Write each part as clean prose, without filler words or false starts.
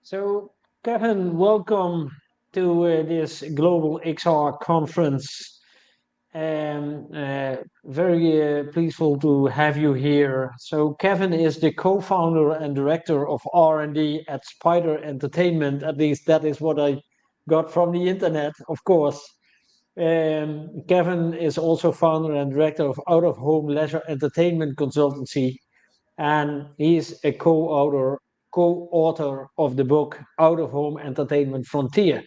So, Kevin, welcome to this Global XR conference. Very pleaseful to have you here. So, Kevin is the co-founder and director of R&D at Spider Entertainment. At least that is what I got from the internet, of course. Kevin is also founder and director of Out of Home Leisure Entertainment Consultancy, and he's a co-author of the book Out of Home Entertainment Frontier.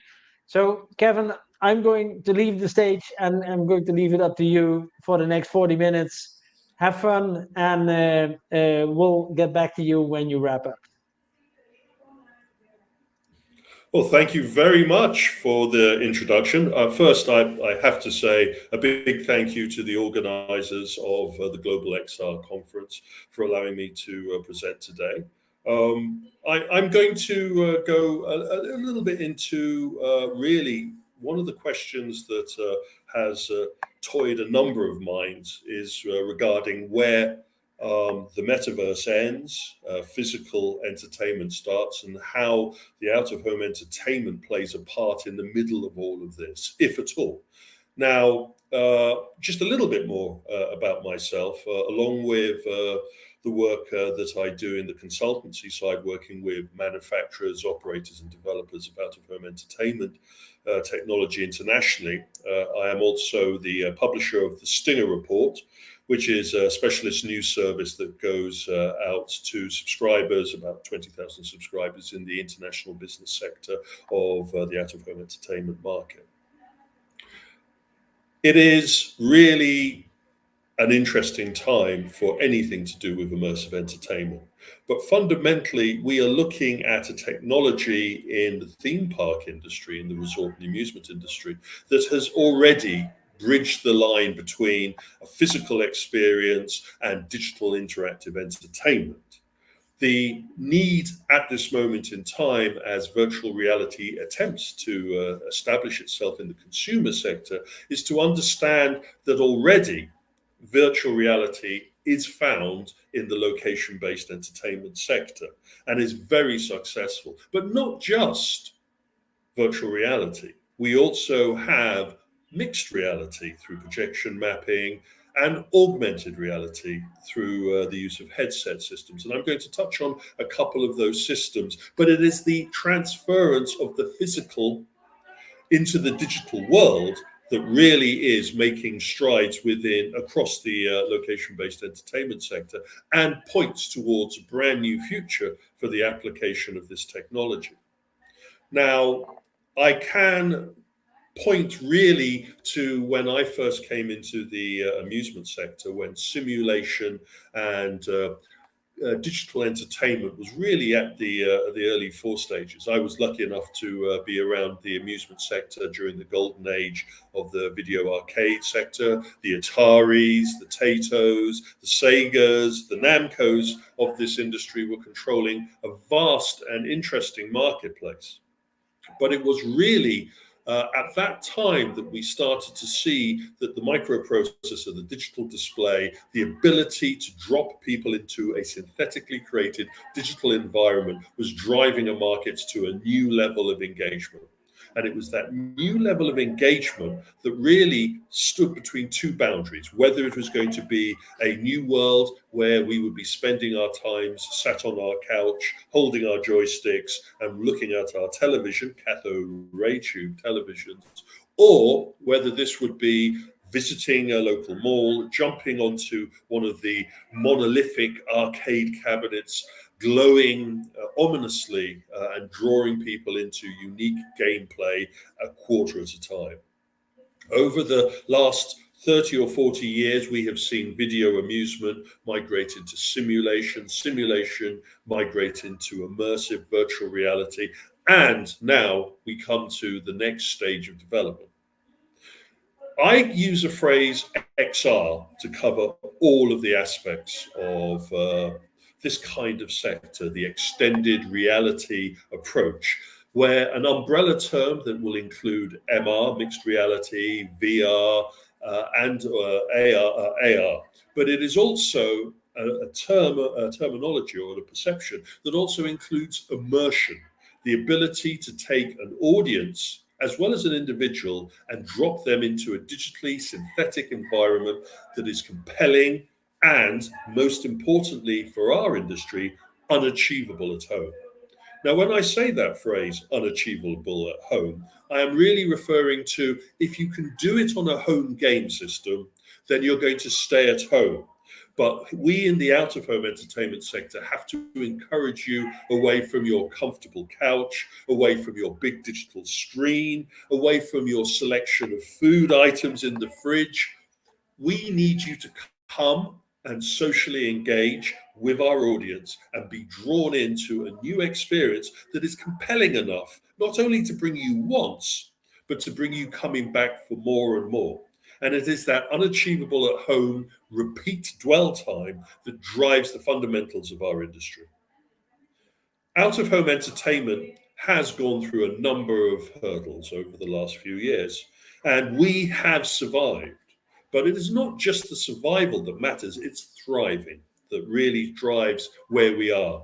So, Kevin, I'm going to leave the stage and I'm going to leave it up to you for the next 40 minutes. Have fun, and we'll get back to you when you wrap up. Well, thank you very much for the introduction. First, I have to say a big thank you to the organizers of the Global XR conference for allowing me to present today. I'm going to go a little bit into really one of the questions that has toyed a number of minds is regarding where the metaverse ends, physical entertainment starts, and how the out-of-home entertainment plays a part in the middle of all of this, if at all. Now, just a little bit more about myself, along with the work that I do in the consultancy side, working with manufacturers, operators, and developers of out-of-home entertainment technology internationally. I am also the publisher of the Stinger Report, which is a specialist news service that goes out to subscribers, about 20,000 subscribers in the international business sector of the out-of-home entertainment market. It is really an interesting time for anything to do with immersive entertainment. But fundamentally, we are looking at a technology in the theme park industry, in the resort and amusement industry, that has already bridged the line between a physical experience and digital interactive entertainment. The need at this moment in time, as virtual reality attempts to establish itself in the consumer sector, is to understand that already virtual reality is found in the location-based entertainment sector and is very successful. But not just virtual reality. We also have mixed reality through projection mapping and augmented reality through the use of headset systems. And I'm going to touch on a couple of those systems, but it is the transference of the physical into the digital world that really is making strides across the location-based entertainment sector and points towards a brand new future for the application of this technology. Now, I can point really to when I first came into the amusement sector, when simulation and digital entertainment was really at the early stages. I was lucky enough to be around the amusement sector during the golden age of the video arcade sector. The Ataris, the Tatos, the Segas, the Namcos of this industry were controlling a vast and interesting marketplace. But it was really at that time that we started to see that the microprocessor, the digital display, the ability to drop people into a synthetically created digital environment was driving a market to a new level of engagement. And it was that new level of engagement that really stood between two boundaries, whether it was going to be a new world where we would be spending our times sat on our couch, holding our joysticks and looking at our television, cathode ray tube televisions, or whether this would be visiting a local mall, jumping onto one of the monolithic arcade cabinets, glowing ominously and drawing people into unique gameplay a quarter at a time. Over the last 30 or 40 years, we have seen video amusement migrate into simulation, simulation migrate into immersive virtual reality, and now we come to the next stage of development. I use a phrase XR to cover all of the aspects of this kind of sector, the extended reality approach, where an umbrella term that will include MR, mixed reality, VR, and AR, but it is also a terminology or a perception that also includes immersion, the ability to take an audience as well as an individual and drop them into a digitally synthetic environment that is compelling and, most importantly for our industry, unachievable at home. Now, when I say that phrase, unachievable at home, I am really referring to if you can do it on a home game system, then you're going to stay at home. But we in the out-of-home entertainment sector have to encourage you away from your comfortable couch, away from your big digital screen, away from your selection of food items in the fridge. We need you to come and socially engage with our audience and be drawn into a new experience that is compelling enough, not only to bring you once, but to bring you coming back for more and more. And it is that unachievable at home repeat dwell time that drives the fundamentals of our industry. Out of home entertainment has gone through a number of hurdles over the last few years, and we have survived. But it is not just the survival that matters, it's thriving that really drives where we are.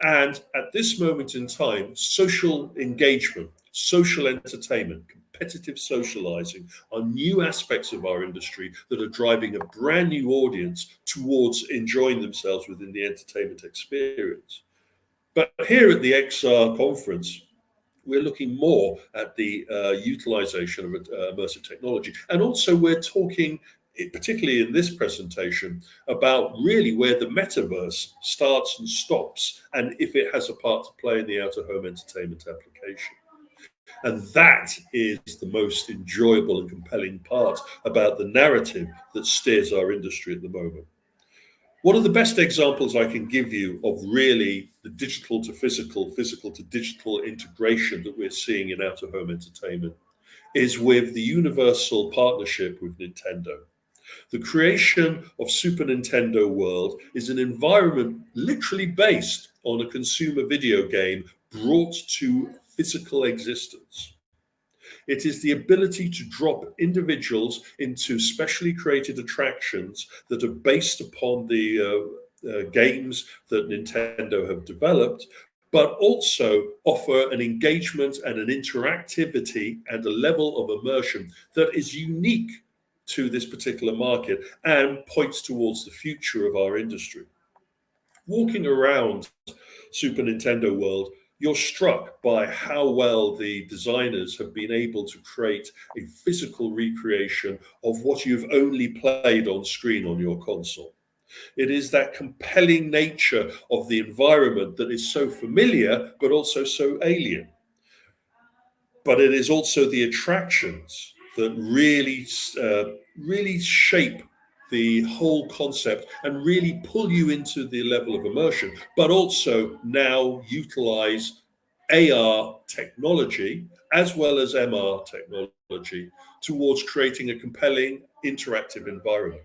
And at this moment in time, social engagement, social entertainment, competitive socializing are new aspects of our industry that are driving a brand new audience towards enjoying themselves within the entertainment experience. But here at the XR conference, we're looking more at the utilization of immersive technology. And also we're talking, particularly in this presentation, about really where the metaverse starts and stops, and if it has a part to play in the out-of-home entertainment application. And that is the most enjoyable and compelling part about the narrative that steers our industry at the moment. One of the best examples I can give you of really the digital to physical, physical to digital integration that we're seeing in out-of-home entertainment is with the Universal partnership with Nintendo. The creation of Super Nintendo World is an environment literally based on a consumer video game brought to physical existence. It is the ability to drop individuals into specially created attractions that are based upon the games that Nintendo have developed, but also offer an engagement and an interactivity and a level of immersion that is unique to this particular market and points towards the future of our industry. Walking around Super Nintendo World, you're struck by how well the designers have been able to create a physical recreation of what you've only played on screen on your console. It is that compelling nature of the environment that is so familiar, but also so alien. But it is also the attractions that really shape the whole concept and really pull you into the level of immersion, but also now utilize AR technology as well as MR technology towards creating a compelling interactive environment.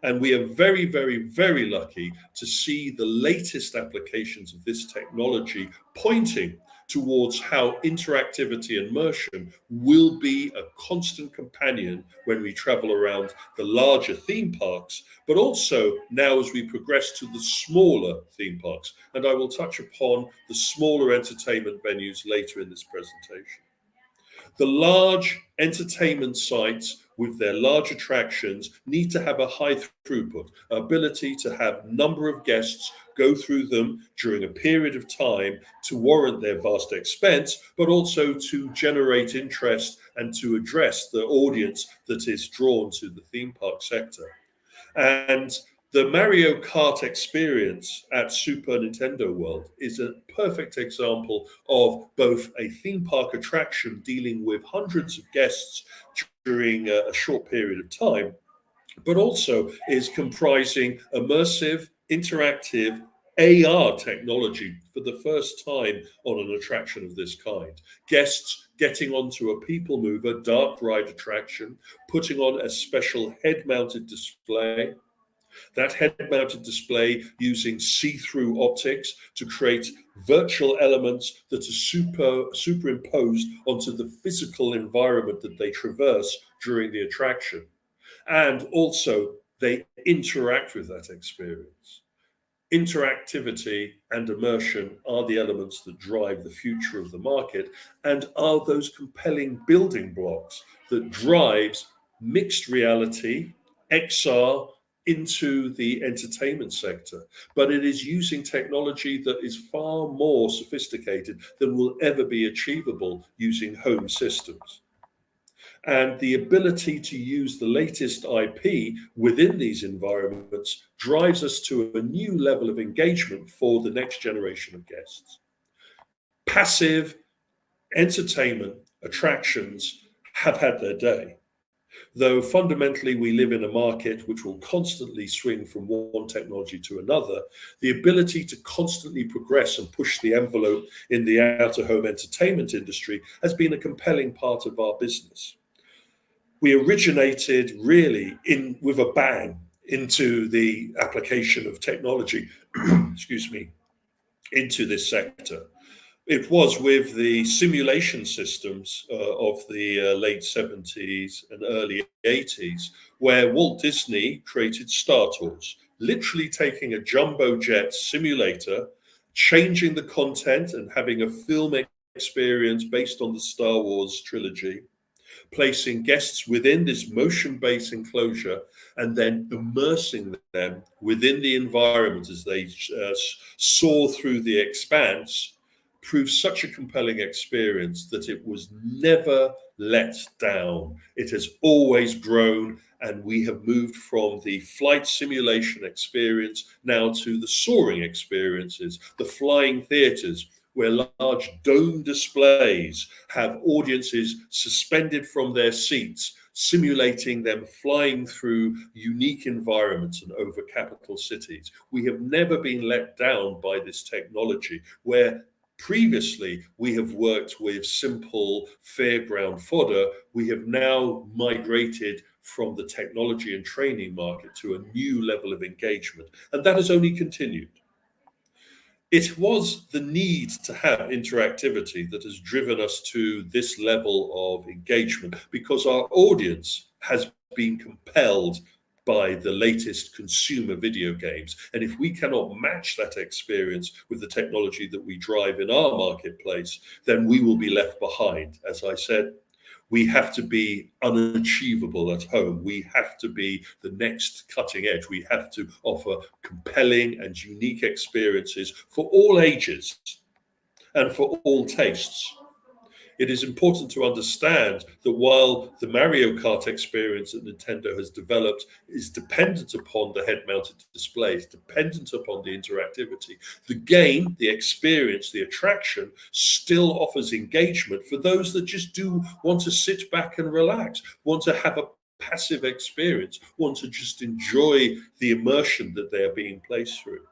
And we are very, very, very lucky to see the latest applications of this technology pointing towards how interactivity and immersion will be a constant companion when we travel around the larger theme parks, but also now as we progress to the smaller theme parks. And I will touch upon the smaller entertainment venues later in this presentation. The large entertainment sites with their large attractions need to have a high throughput, ability to have number of guests go through them during a period of time to warrant their vast expense, but also to generate interest and to address the audience that is drawn to the theme park sector. And the Mario Kart experience at Super Nintendo World is a perfect example of both a theme park attraction dealing with hundreds of guests during a short period of time, but also is comprising immersive, interactive AR technology for the first time on an attraction of this kind. Guests getting onto a People Mover dark ride attraction, putting on a special head-mounted display. That head-mounted display using see-through optics to create virtual elements that are superimposed onto the physical environment that they traverse during the attraction. And also, they interact with that experience. Interactivity and immersion are the elements that drive the future of the market and are those compelling building blocks that drives mixed reality, XR, into the entertainment sector. But it is using technology that is far more sophisticated than will ever be achievable using home systems. And the ability to use the latest IP within these environments drives us to a new level of engagement for the next generation of guests. Passive entertainment attractions have had their day. Though fundamentally we live in a market which will constantly swing from one technology to another, the ability to constantly progress and push the envelope in the out-of-home entertainment industry has been a compelling part of our business. We originated really with a bang into the application of technology, excuse me, into this sector. It was with the simulation systems of the late 70s and early 80s, where Walt Disney created Star Tours, literally taking a jumbo jet simulator, changing the content and having a film experience based on the Star Wars trilogy, placing guests within this motion-based enclosure and then immersing them within the environment as they soar through the expanse, proved such a compelling experience that it was never let down. It has always grown, and we have moved from the flight simulation experience now to the soaring experiences, the flying theaters, where large dome displays have audiences suspended from their seats, simulating them flying through unique environments and over capital cities. We have never been let down by this technology, where previously we have worked with simple fairground fodder. We have now migrated from the technology and training market to a new level of engagement, and that has only continued. It was the need to have interactivity that has driven us to this level of engagement, because our audience has been compelled by the latest consumer video games. And if we cannot match that experience with the technology that we drive in our marketplace, then we will be left behind. As I said, we have to be unachievable at home. We have to be the next cutting edge. We have to offer compelling and unique experiences for all ages. and for all tastes. It is important to understand that while the Mario Kart experience that Nintendo has developed is dependent upon the head-mounted displays, dependent upon the interactivity, the game, the experience, the attraction still offers engagement for those that just do want to sit back and relax, want to have a passive experience, want to just enjoy the immersion that they are being placed through.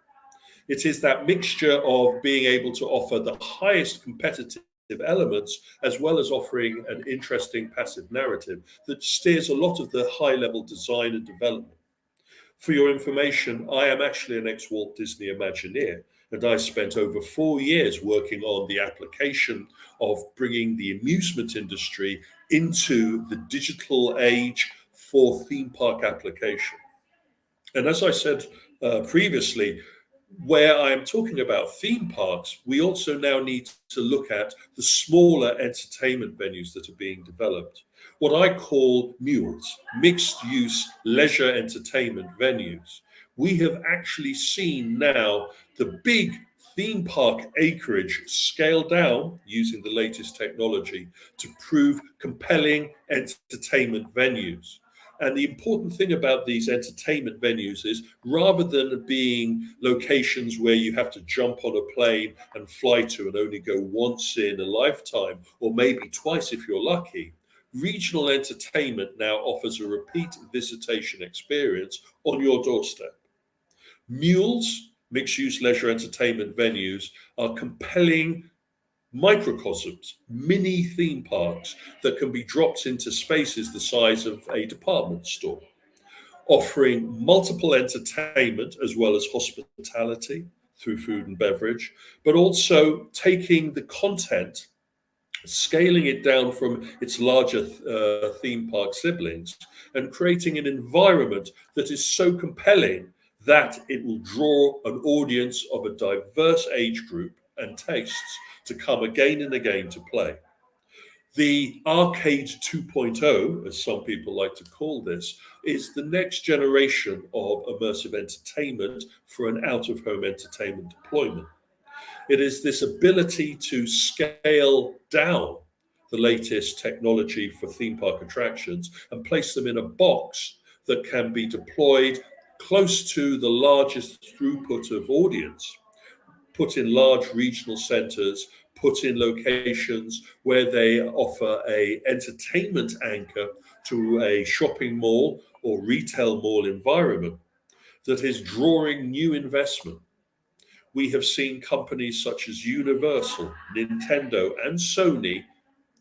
It is that mixture of being able to offer the highest competitive elements as well as offering an interesting passive narrative that steers a lot of the high level design and development. For your information, I am actually an ex-Walt Disney Imagineer, and I spent over 4 years working on the application of bringing the amusement industry into the digital age for theme park application. And as I said previously, where I am talking about theme parks, we also now need to look at the smaller entertainment venues that are being developed, what I call mules, mixed use leisure entertainment venues. We have actually seen now the big theme park acreage scale down using the latest technology to prove compelling entertainment venues. And the important thing about these entertainment venues is rather than being locations where you have to jump on a plane and fly to and only go once in a lifetime, or maybe twice if you're lucky, regional entertainment now offers a repeat visitation experience on your doorstep. Mules, mixed-use leisure entertainment venues, are compelling microcosms, mini theme parks that can be dropped into spaces the size of a department store, offering multiple entertainment as well as hospitality through food and beverage, but also taking the content, scaling it down from its larger theme park siblings, and creating an environment that is so compelling that it will draw an audience of a diverse age group and tastes to come again and again to play. The Arcade 2.0, as some people like to call this, is the next generation of immersive entertainment for an out-of-home entertainment deployment. It is this ability to scale down the latest technology for theme park attractions and place them in a box that can be deployed close to the largest throughput of audience, put in large regional centers, put in locations where they offer an entertainment anchor to a shopping mall or retail mall environment that is drawing new investment. We have seen companies such as Universal, Nintendo, and Sony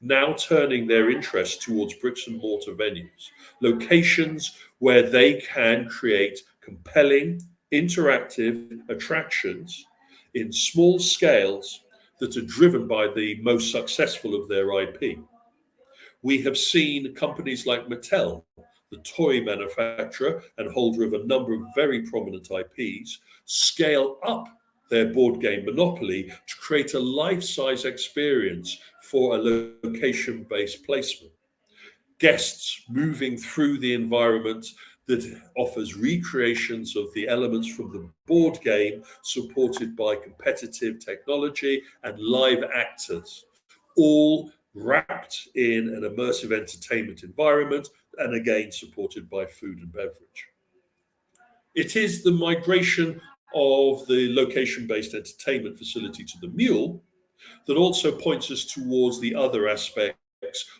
now turning their interest towards bricks and mortar venues, locations where they can create compelling, interactive attractions in small scales that are driven by the most successful of their IP. We have seen companies like Mattel, the toy manufacturer and holder of a number of very prominent IPs, scale up their board game Monopoly to create a life-size experience for a location-based placement. Guests moving through the environment that offers recreations of the elements from the board game, supported by competitive technology and live actors, all wrapped in an immersive entertainment environment, and again supported by food and beverage. It is the migration of the location-based entertainment facility to the mule that also points us towards the other aspects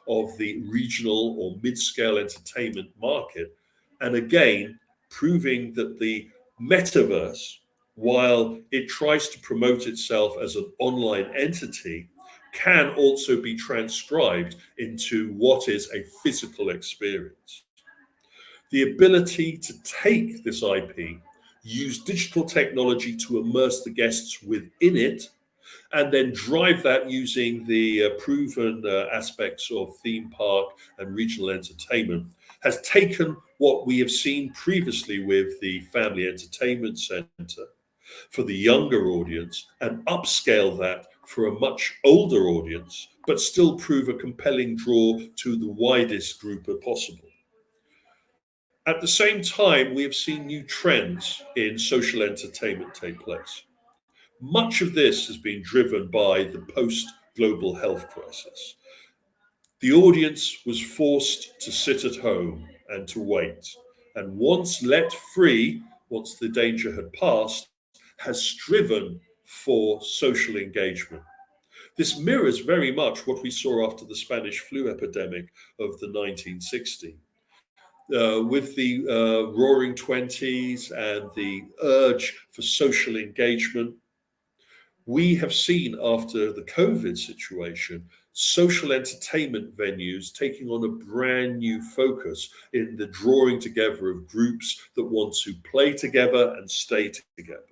of the regional or mid-scale entertainment market. And again, proving that the metaverse, while it tries to promote itself as an online entity, can also be transcribed into what is a physical experience. The ability to take this IP, use digital technology to immerse the guests within it, and then drive that using the proven aspects of theme park and regional entertainment, has taken what we have seen previously with the Family Entertainment Center for the younger audience and upscale that for a much older audience, but still prove a compelling draw to the widest group possible. At the same time, we have seen new trends in social entertainment take place. Much of this has been driven by the post-global health crisis. The audience was forced to sit at home and to wait. And once let free, once the danger had passed, has striven for social engagement. This mirrors very much what we saw after the Spanish flu epidemic of the 1960s. With the roaring 20s and the urge for social engagement, we have seen after the COVID situation, social entertainment venues taking on a brand new focus in the drawing together of groups that want to play together and stay together.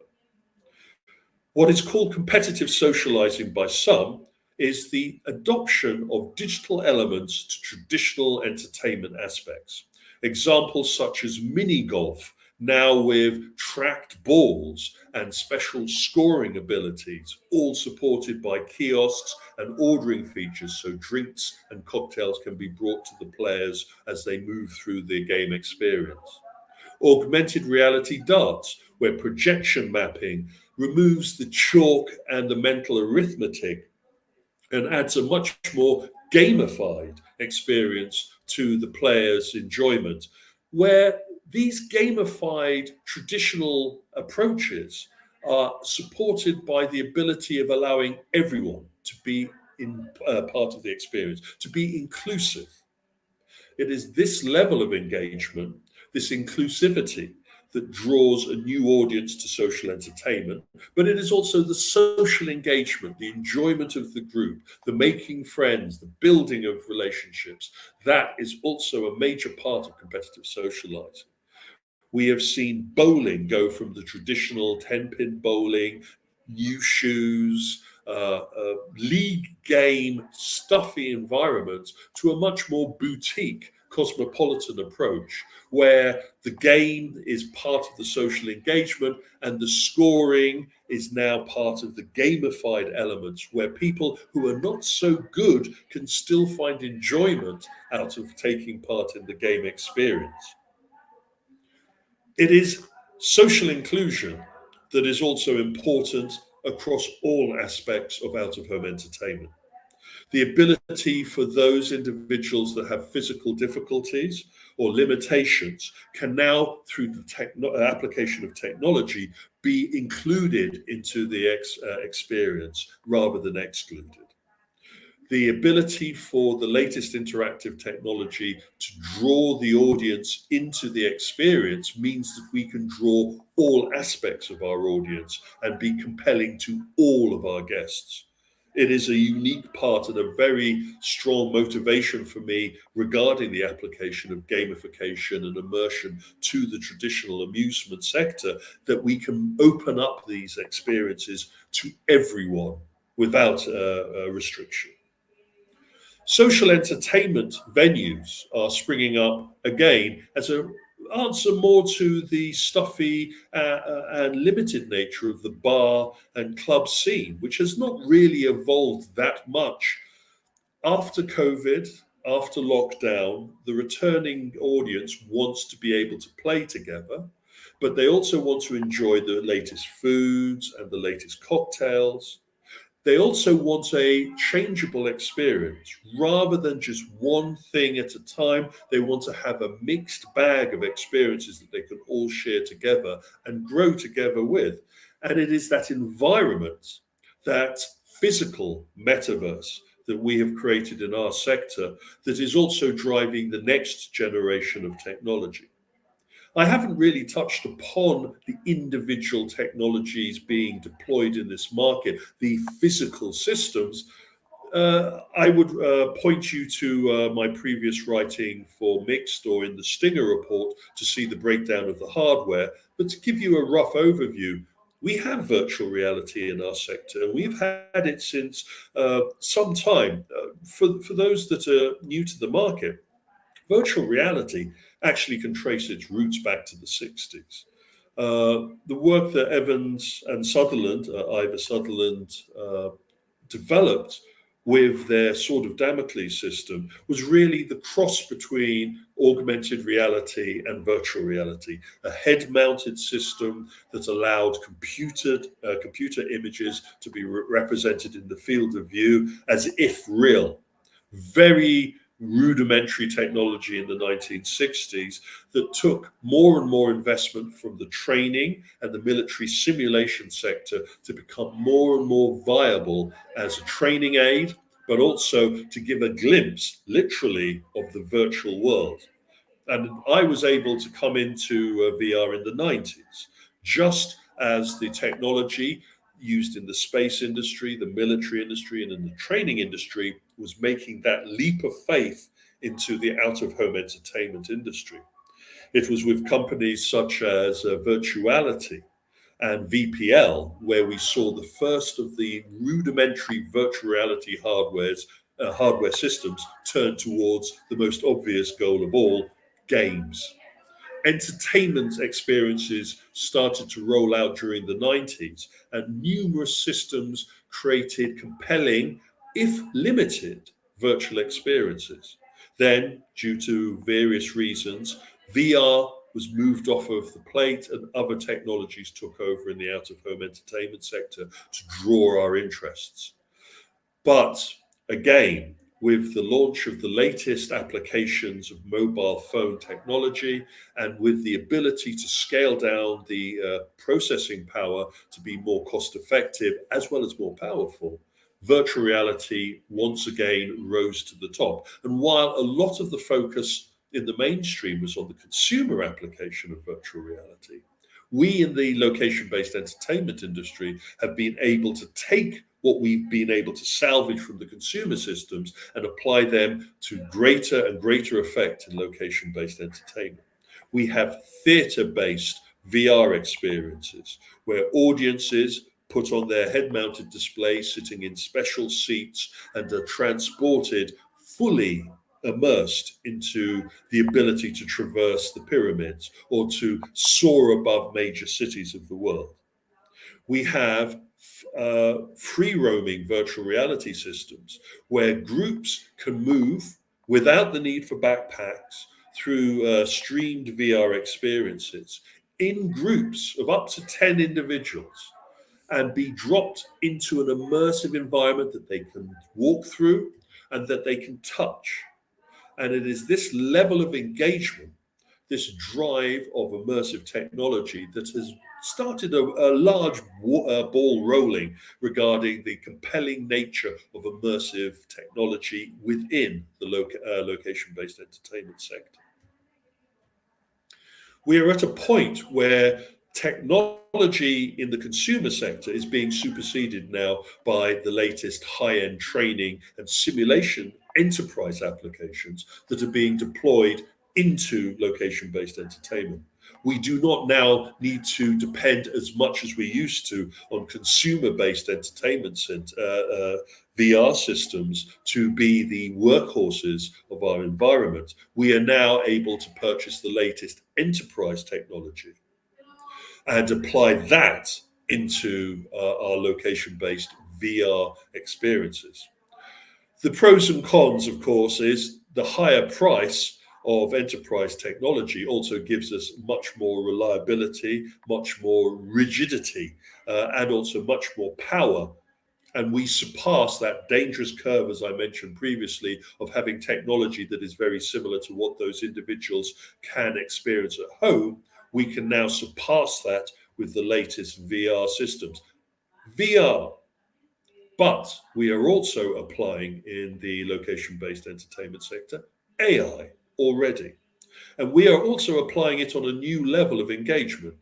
What is called competitive socializing by some is the adoption of digital elements to traditional entertainment aspects. Examples such as mini golf, now with tracked balls and special scoring abilities, all supported by kiosks and ordering features so drinks and cocktails can be brought to the players as they move through the game experience. Augmented reality darts, where projection mapping removes the chalk and the mental arithmetic and adds a much more gamified experience to the player's enjoyment, where these gamified traditional approaches are supported by the ability of allowing everyone to be in part of the experience, to be inclusive. It is this level of engagement, this inclusivity, that draws a new audience to social entertainment, but it is also the social engagement, the enjoyment of the group, the making friends, the building of relationships. That is also a major part of competitive socializing. We have seen bowling go from the traditional 10-pin bowling, new shoes, league game, stuffy environments to a much more boutique, cosmopolitan approach, where the game is part of the social engagement and the scoring is now part of the gamified elements, where people who are not so good can still find enjoyment out of taking part in the game experience. It is social inclusion that is also important across all aspects of out-of-home entertainment. The ability for those individuals that have physical difficulties or limitations can now, through the application of technology, be included into the experience rather than excluded. The ability for the latest interactive technology to draw the audience into the experience means that we can draw all aspects of our audience and be compelling to all of our guests. It is a unique part and a very strong motivation for me regarding the application of gamification and immersion to the traditional amusement sector, that we can open up these experiences to everyone without a restriction. Social entertainment venues are springing up again as an answer more to the stuffy and limited nature of the bar and club scene, which has not really evolved that much. After COVID, after lockdown, the returning audience wants to be able to play together, but they also want to enjoy the latest foods and the latest cocktails. They also want a changeable experience. Rather than just one thing at a time, they want to have a mixed bag of experiences that they can all share together and grow together with. And it is that environment, that physical metaverse that we have created in our sector, that is also driving the next generation of technology. I haven't really touched upon the individual technologies being deployed in this market, the physical systems. I would point you to my previous writing for Mixed or in the Stinger report to see the breakdown of the hardware. But to give you a rough overview, we have virtual reality in our sector, and we've had it since some time. For those that are new to the market, virtual reality actually can trace its roots back to the 60s. The work that Evans and Sutherland, Ivor Sutherland, developed with their Sword of Damocles system was really the cross between augmented reality and virtual reality, a head-mounted system that allowed computer images to be represented in the field of view as if real. Very rudimentary technology in the 1960s that took more and more investment from the training and the military simulation sector to become more and more viable as a training aid, but also to give a glimpse, literally, of the virtual world. And I was able to come into VR in the 90s, just as the technology used in the space industry, the military industry, and in the training industry was making that leap of faith into the out-of-home entertainment industry. It was with companies such as Virtuality and VPL, where we saw the first of the rudimentary virtual reality hardware systems turn towards the most obvious goal of all, games. Entertainment experiences started to roll out during the 90s, and numerous systems created compelling, if limited, virtual experiences. Then, due to various reasons, VR was moved off of the plate and other technologies took over in the out-of-home entertainment sector to draw our interests. But again, with the launch of the latest applications of mobile phone technology and with the ability to scale down the processing power to be more cost effective as well as more powerful, virtual reality once again rose to the top. And while a lot of the focus in the mainstream was on the consumer application of virtual reality, we in the location-based entertainment industry have been able to take what we've been able to salvage from the consumer systems and apply them to greater and greater effect in location-based entertainment. We have theatre-based VR experiences where audiences put on their head-mounted displays sitting in special seats and are transported fully immersed into the ability to traverse the pyramids or to soar above major cities of the world. We have free roaming virtual reality systems where groups can move without the need for backpacks through streamed VR experiences in groups of up to 10 individuals and be dropped into an immersive environment that they can walk through and that they can touch. And it is this level of engagement, this drive of immersive technology that has started a large ball rolling regarding the compelling nature of immersive technology within the location-based entertainment sector. We are at a point where technology in the consumer sector is being superseded now by the latest high-end training and simulation enterprise applications that are being deployed into location-based entertainment. We do not now need to depend as much as we used to on consumer-based entertainment VR systems to be the workhorses of our environment. We are now able to purchase the latest enterprise technology and apply that into our location-based VR experiences. The pros and cons, of course, is the higher price of enterprise technology also gives us much more reliability, much more rigidity, and also much more power. And we surpass that dangerous curve, as I mentioned previously, of having technology that is very similar to what those individuals can experience at home. We can now surpass that with the latest VR systems. VR. But we are also applying in the location-based entertainment sector AI already. And we are also applying it on a new level of engagement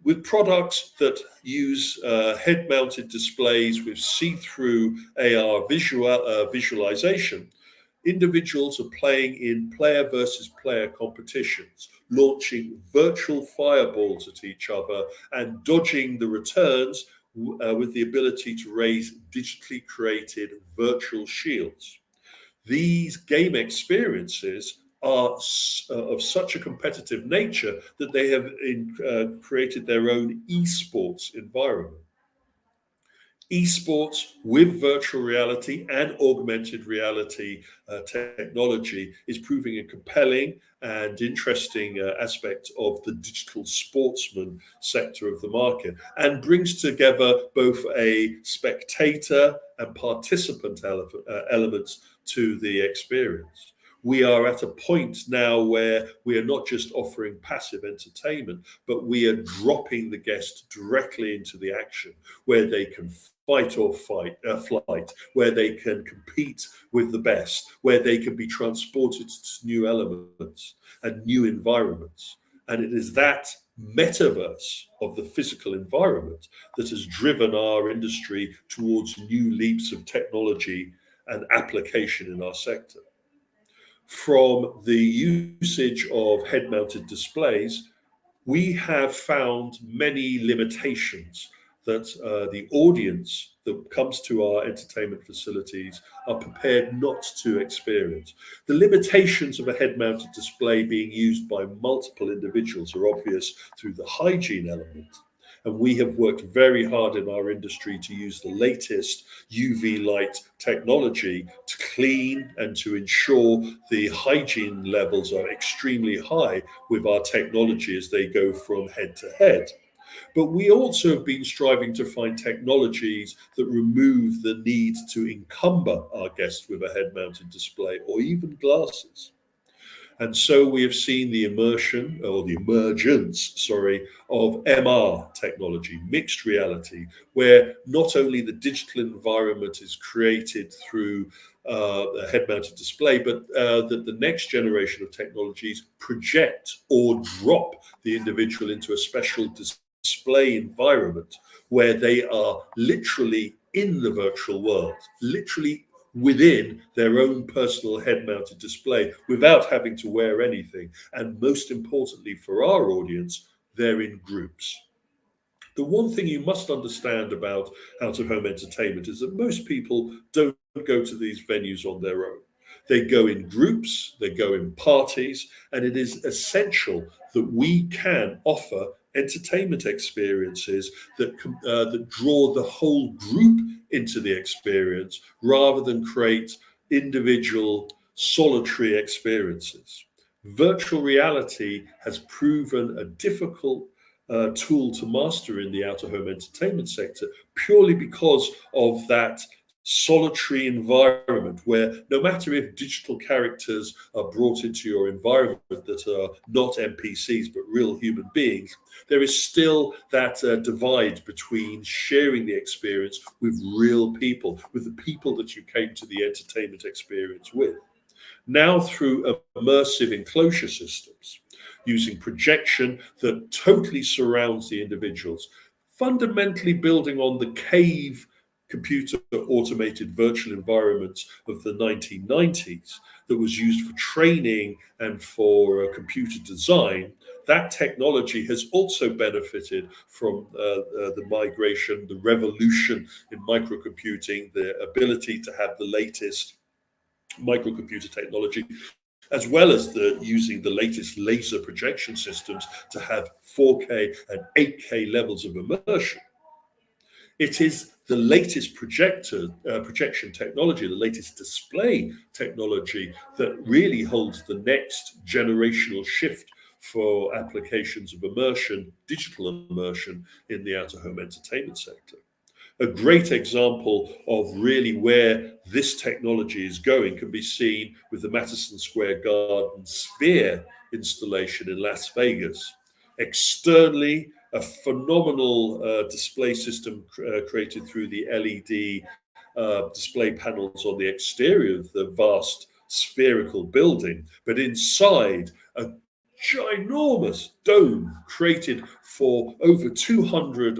with products that use head-mounted displays with see-through AR visualization. Individuals are playing in player versus player competitions, launching virtual fireballs at each other and dodging the returns with the ability to raise digitally created virtual shields. These game experiences are of such a competitive nature that they have created their own esports environment. Esports with virtual reality and augmented reality technology is proving a compelling and interesting aspect of the digital sportsman sector of the market, and brings together both a spectator and participant elements to the experience. We are at a point now where we are not just offering passive entertainment, but we are dropping the guest directly into the action, where they can fight or flight, where they can compete with the best, where they can be transported to new elements and new environments. And it is that metaverse of the physical environment that has driven our industry towards new leaps of technology and application in our sector. From the usage of head-mounted displays, we have found many limitations that the audience that comes to our entertainment facilities are prepared not to experience. The limitations of a head-mounted display being used by multiple individuals are obvious through the hygiene element. And we have worked very hard in our industry to use the latest UV light technology to clean and to ensure the hygiene levels are extremely high with our technology as they go from head to head. But we also have been striving to find technologies that remove the need to encumber our guests with a head-mounted display or even glasses. And so we have seen the emergence, of MR technology, mixed reality, where not only the digital environment is created through a head-mounted display, but that the next generation of technologies project or drop the individual into a special display environment where they are literally in the virtual world, literally within their own personal head-mounted display without having to wear anything. And most importantly for our audience, they're in groups. The one thing you must understand about out-of-home entertainment is that most people don't go to these venues on their own. They go in groups, they go in parties, and it is essential that we can offer entertainment experiences that draw the whole group into the experience rather than create individual solitary experiences. Virtual reality has proven a difficult tool to master in the out-of-home entertainment sector purely because of that solitary environment where no matter if digital characters are brought into your environment that are not NPCs but real human beings, there is still that divide between sharing the experience with real people, with the people that you came to the entertainment experience with. Now through immersive enclosure systems, using projection that totally surrounds the individuals, fundamentally building on the cave computer automated virtual environments of the 1990s that was used for training and for computer design. That technology has also benefited from the migration, the revolution in microcomputing, the ability to have the latest microcomputer technology, as well as using the latest laser projection systems to have 4K and 8K levels of immersion. It is the latest projection technology, the latest display technology that really holds the next generational shift for applications of immersion, digital immersion in the out-of-home entertainment sector. A great example of really where this technology is going can be seen with the Madison Square Garden Sphere installation in Las Vegas. Externally, a phenomenal display system created through the LED display panels on the exterior of the vast spherical building, but inside a ginormous dome created for over 200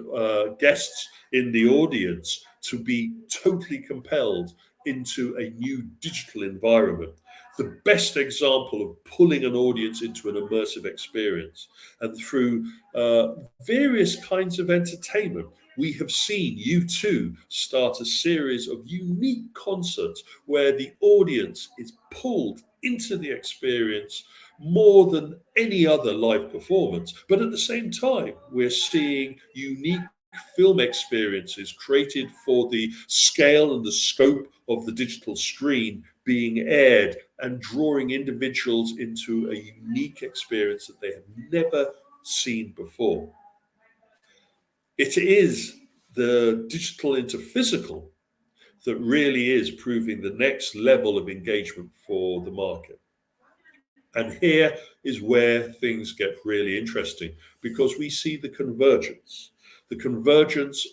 guests in the audience to be totally compelled into a new digital environment. The best example of pulling an audience into an immersive experience. And through various kinds of entertainment, we have seen U2 start a series of unique concerts where the audience is pulled into the experience more than any other live performance. But at the same time, we're seeing unique film experiences created for the scale and the scope of the digital screen being aired and drawing individuals into a unique experience that they have never seen before. It is the digital into physical that really is proving the next level of engagement for the market. And here is where things get really interesting, because we see the convergence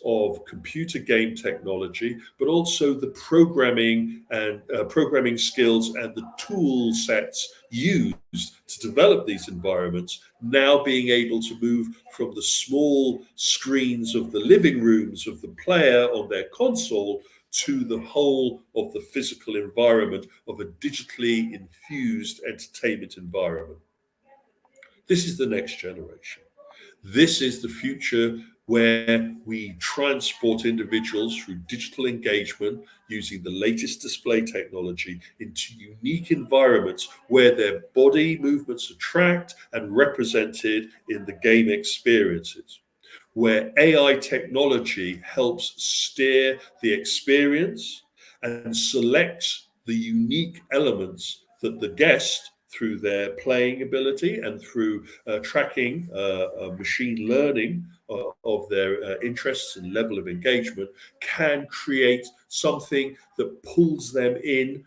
of computer game technology, but also the programming and programming skills and the tool sets used to develop these environments, now being able to move from the small screens of the living rooms of the player on their console to the whole of the physical environment of a digitally infused entertainment environment. This is the next generation. This is the future where we transport individuals through digital engagement using the latest display technology into unique environments where their body movements are tracked and represented in the game experiences, where AI technology helps steer the experience and selects the unique elements that the guest, through their playing ability and through tracking machine learning of their interests and level of engagement, can create something that pulls them in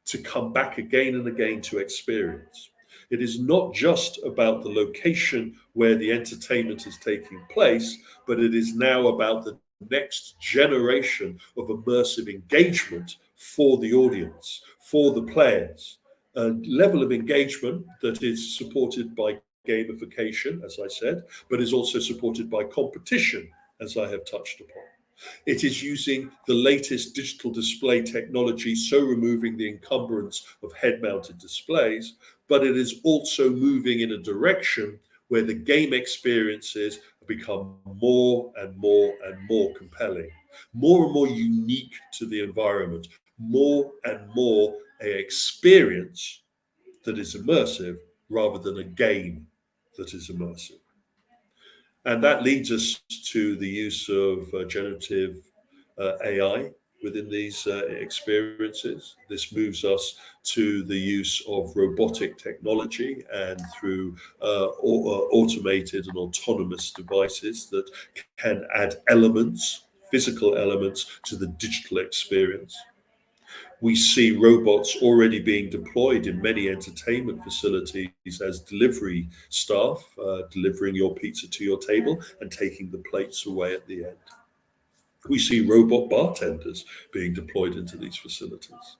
to come back again and again to experience. It is not just about the location where the entertainment is taking place, but it is now about the next generation of immersive engagement for the audience, for the players. A level of engagement that is supported by gamification, as I said, but is also supported by competition, as I have touched upon. It is using the latest digital display technology, so removing the encumbrance of head-mounted displays, but it is also moving in a direction where the game experiences become more and more and more compelling, more and more unique to the environment, more and more an experience that is immersive rather than a game that is immersive. And that leads us to the use of generative AI within these experiences. This moves us to the use of robotic technology and through automated and autonomous devices that can add elements, physical elements, to the digital experience. We see robots already being deployed in many entertainment facilities as delivery staff, delivering your pizza to your table and taking the plates away at the end. We see robot bartenders being deployed into these facilities.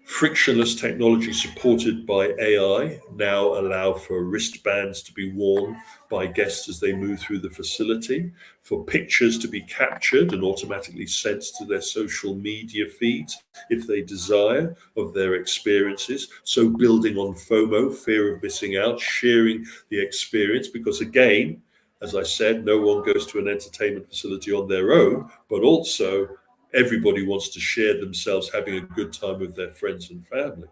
Frictionless technology supported by AI now allow for wristbands to be worn by guests as they move through the facility, for pictures to be captured and automatically sent to their social media feeds if they desire of their experiences. So building on FOMO, fear of missing out, sharing the experience, because again, as I said, no one goes to an entertainment facility on their own, but also everybody wants to share themselves having a good time with their friends and family.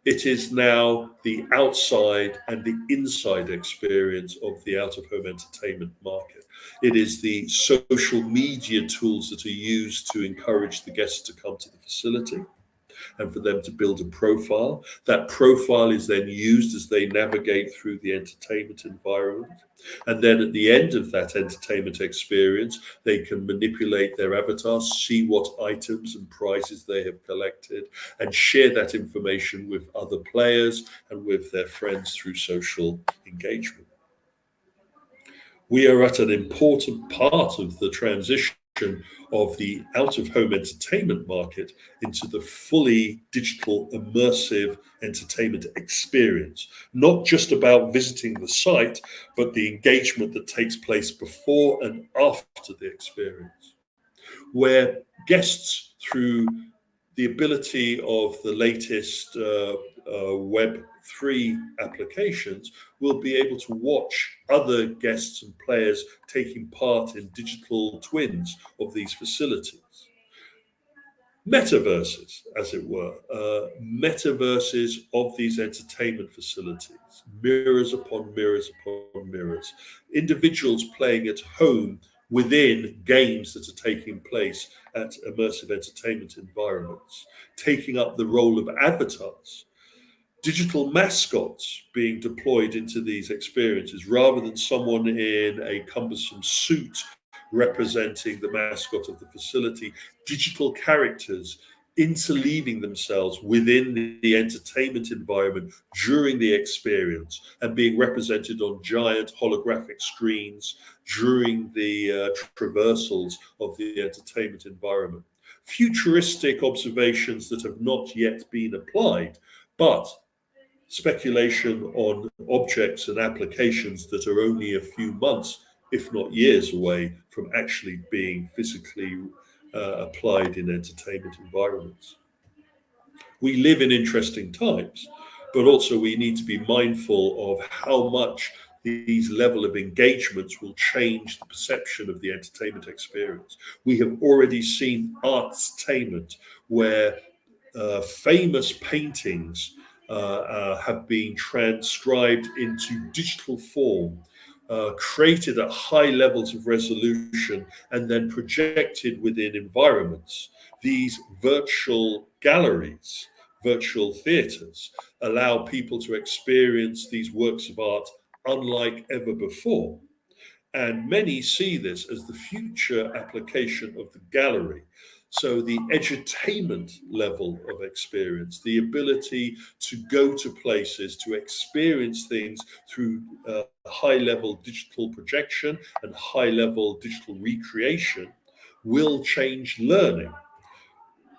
It is now the outside and the inside experience of the out-of-home entertainment market. It is the social media tools that are used to encourage the guests to come to the facility and for them to build a profile. That profile is then used as they navigate through the entertainment environment. And then at the end of that entertainment experience, they can manipulate their avatars, see what items and prizes they have collected, and share that information with other players and with their friends through social engagement. We are at an important part of the transition of the out-of-home entertainment market into the fully digital immersive entertainment experience. Not just about visiting the site, but the engagement that takes place before and after the experience, where guests, through the ability of the latest Web3 applications, will be able to watch other guests and players taking part in digital twins of these facilities. Metaverses, as it were, metaverses of these entertainment facilities, mirrors upon mirrors upon mirrors, individuals playing at home within games that are taking place at immersive entertainment environments, taking up the role of avatars, digital mascots being deployed into these experiences rather than someone in a cumbersome suit representing the mascot of the facility, digital characters interleaving themselves within the entertainment environment during the experience and being represented on giant holographic screens during the traversals of the entertainment environment. Futuristic observations that have not yet been applied, but speculation on objects and applications that are only a few months, if not years away from actually being physically applied in entertainment environments. We live in interesting times, but also we need to be mindful of how much these level of engagements will change the perception of the entertainment experience. We have already seen artstainment where famous paintings have been transcribed into digital form, created at high levels of resolution, and then projected within environments. These virtual galleries, virtual theatres, allow people to experience these works of art unlike ever before. And many see this as the future application of the gallery. So the edutainment level of experience, the ability to go to places, to experience things through high-level digital projection and high-level digital recreation will change learning.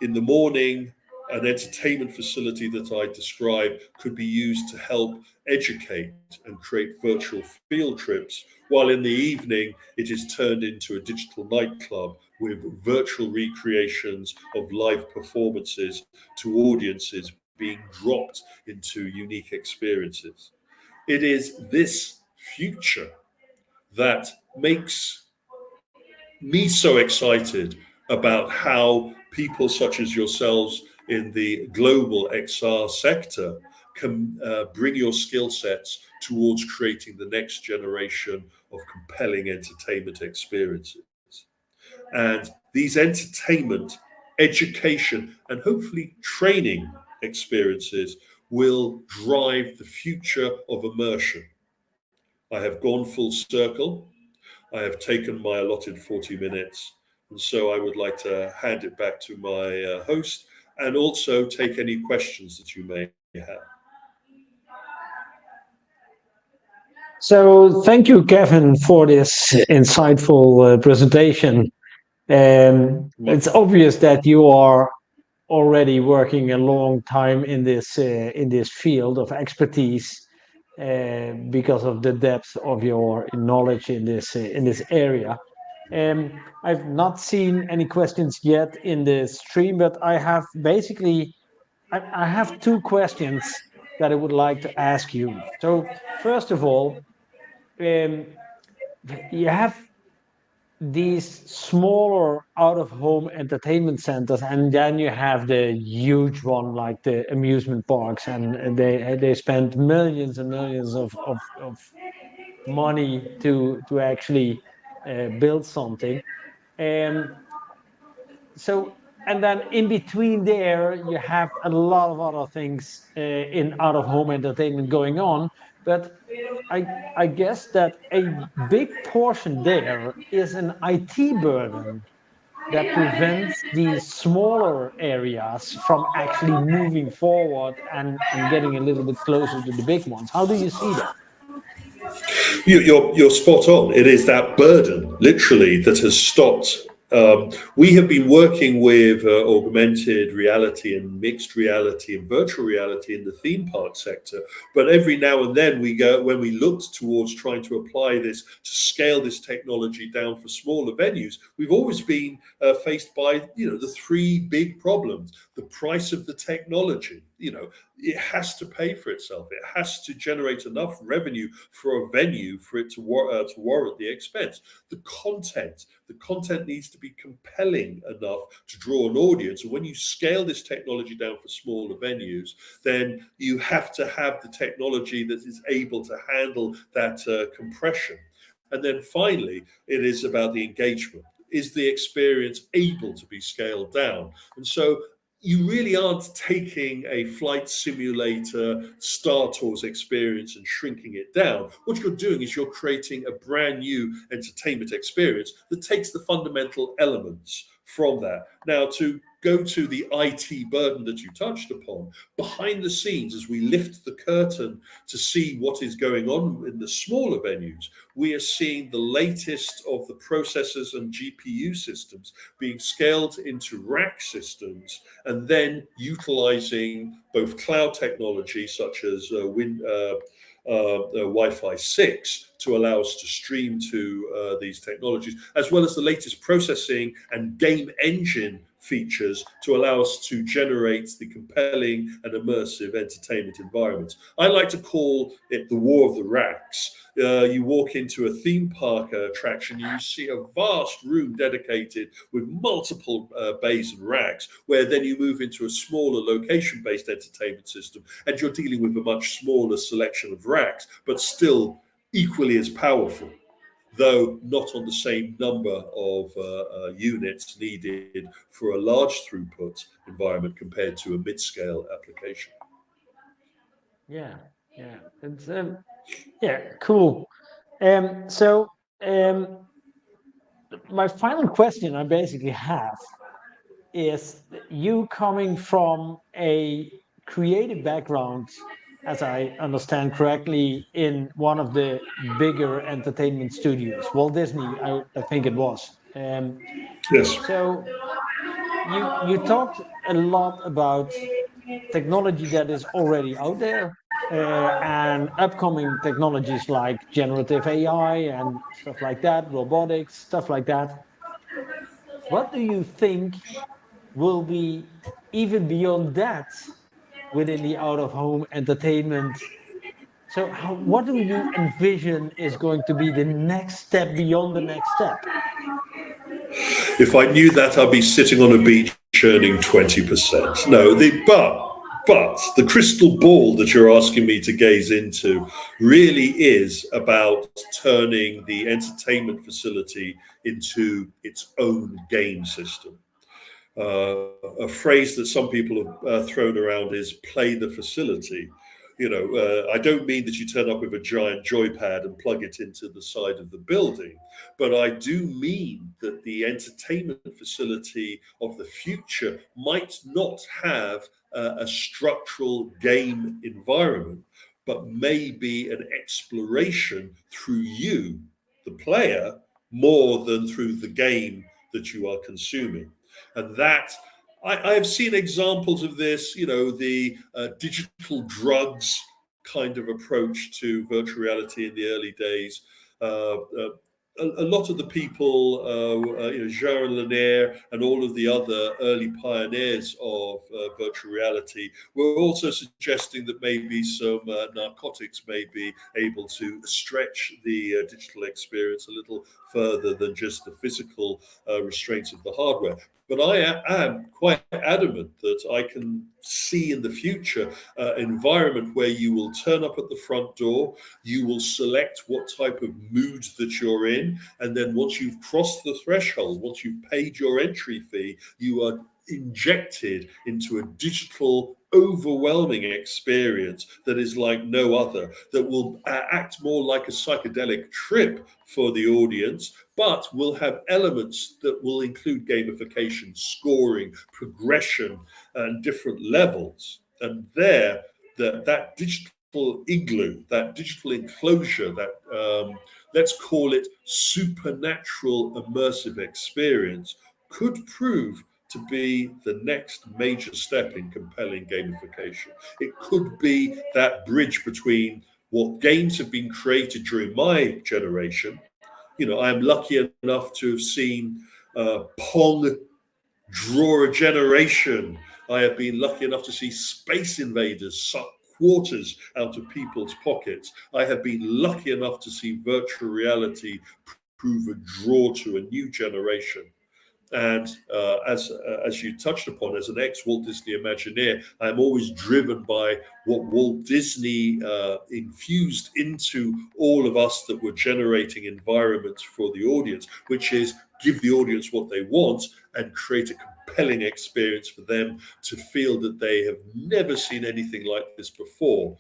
In the morning, an entertainment facility that I describe could be used to help educate and create virtual field trips, while in the evening it is turned into a digital nightclub with virtual recreations of live performances to audiences being dropped into unique experiences. It is this future that makes me so excited about how people such as yourselves in the global XR sector can bring your skill sets towards creating the next generation of compelling entertainment experiences. And these entertainment, education, and hopefully training experiences will drive the future of immersion. I have gone full circle. I have taken my allotted 40 minutes. And so I would like to hand it back to my host and also take any questions that you may have. So thank you, Kevin, for this insightful presentation. It's obvious that you are already working a long time in this field of expertise because of the depth of your knowledge in this area. I've not seen any questions yet in the stream, but I have basically I have two questions that I would like to ask you. So first of all, you have these smaller out-of-home entertainment centers, and then you have the huge one like the amusement parks, and they spend millions and millions of money to actually build something. So and then in between there you have a lot of other things in out-of-home entertainment going on, but I guess that a big portion there is an IT burden that prevents these smaller areas from actually moving forward and getting a little bit closer to the big ones. How do you see that? You're spot on. It is that burden, literally, that has stopped. We have been working with augmented reality and mixed reality and virtual reality in the theme park sector. But every now and then when we looked towards trying to apply this, to scale this technology down for smaller venues, we've always been faced by, the three big problems: the price of the technology. It has to pay for itself. It has to generate enough revenue for a venue for it to warrant the expense. The content needs to be compelling enough to draw an audience. And when you scale this technology down for smaller venues, then you have to have the technology that is able to handle that compression. And then finally, it is about the engagement. Is the experience able to be scaled down? And so you really aren't taking a flight simulator Star Tours experience and shrinking it down. What you're doing is you're creating a brand new entertainment experience that takes the fundamental elements from that. Now, to go to the IT burden that you touched upon, behind the scenes, as we lift the curtain to see what is going on in the smaller venues, we are seeing the latest of the processors and GPU systems being scaled into rack systems, and then utilizing both cloud technology such as Wi-Fi 6 to allow us to stream to these technologies, as well as the latest processing and game engine features to allow us to generate the compelling and immersive entertainment environments. I like to call it the war of the racks. You walk into a theme park attraction, you see a vast room dedicated with multiple bays and racks, where then you move into a smaller location-based entertainment system, and you're dealing with a much smaller selection of racks, but still equally as powerful, though not on the same number of units needed for a large throughput environment compared to a mid-scale application. Yeah, yeah, it's yeah, cool. So my final question I basically have is, you coming from a creative background, as I understand correctly, in one of the bigger entertainment studios, Walt Disney, I think it was. Yes. So you talked a lot about technology that is already out there, and upcoming technologies like generative AI and stuff like that, robotics, stuff like that. What do you think will be even beyond that within the out of home entertainment? So, what do you envision is going to be the next step beyond the next step? If I knew that, I'd be sitting on a beach earning 20%. No, but the crystal ball that you're asking me to gaze into really is about turning the entertainment facility into its own game system. A phrase that some people have thrown around is "play the facility." I don't mean that you turn up with a giant joypad and plug it into the side of the building, but I do mean that the entertainment facility of the future might not have a structural game environment, but may be an exploration through you, the player, more than through the game that you are consuming. And that I have seen examples of this, the digital drugs kind of approach to virtual reality in the early days. A lot of the people, Jaron Lanier and all of the other early pioneers of virtual reality, were also suggesting that maybe some narcotics may be able to stretch the digital experience a little further than just the physical restraints of the hardware. But I am quite adamant that I can see in the future an environment where you will turn up at the front door, you will select what type of mood that you're in, and then once you've crossed the threshold, once you've paid your entry fee, you are injected into a digital overwhelming experience that is like no other, that will act more like a psychedelic trip for the audience, but will have elements that will include gamification, scoring, progression, and different levels. And there, that digital igloo, that digital enclosure, that let's call it supernatural immersive experience, could prove to be the next major step in compelling gamification. It could be that bridge between what games have been created during my generation. I am lucky enough to have seen Pong draw a generation. I have been lucky enough to see Space Invaders suck quarters out of people's pockets. I have been lucky enough to see virtual reality prove a draw to a new generation. And as you touched upon, as an ex-Walt Disney Imagineer, I'm always driven by what Walt Disney infused into all of us that were generating environments for the audience, which is give the audience what they want and create a compelling experience for them to feel that they have never seen anything like this before.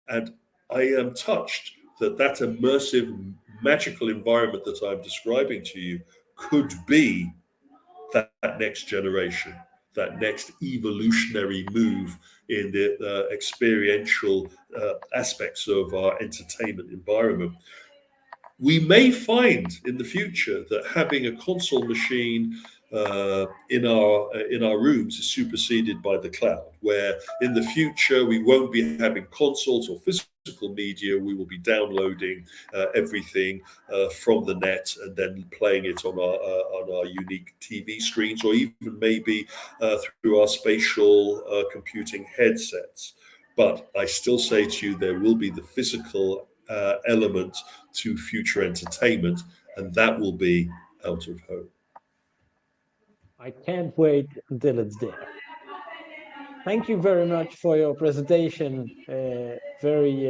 And I am touched that that immersive, magical environment that I'm describing to you could be that next generation, that next evolutionary move in the experiential aspects of our entertainment environment. We may find in the future that having a console machine in our rooms is superseded by the cloud, where in the future we won't be having consoles or physical media. We will be downloading everything from the net and then playing it on our unique TV screens, or even maybe through our spatial computing headsets. But I still say to you, there will be the physical element to future entertainment, and that will be out of home. I can't wait until it's there. Thank you very much for your presentation. Very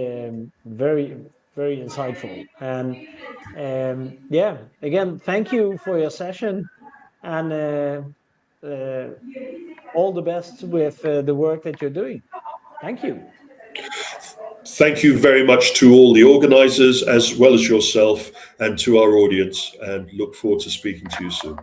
insightful. And yeah, again, thank you for your session, and all the best with the work that you're doing. Thank you. Thank you very much to all the organizers, as well as yourself, and to our audience, and look forward to speaking to you soon.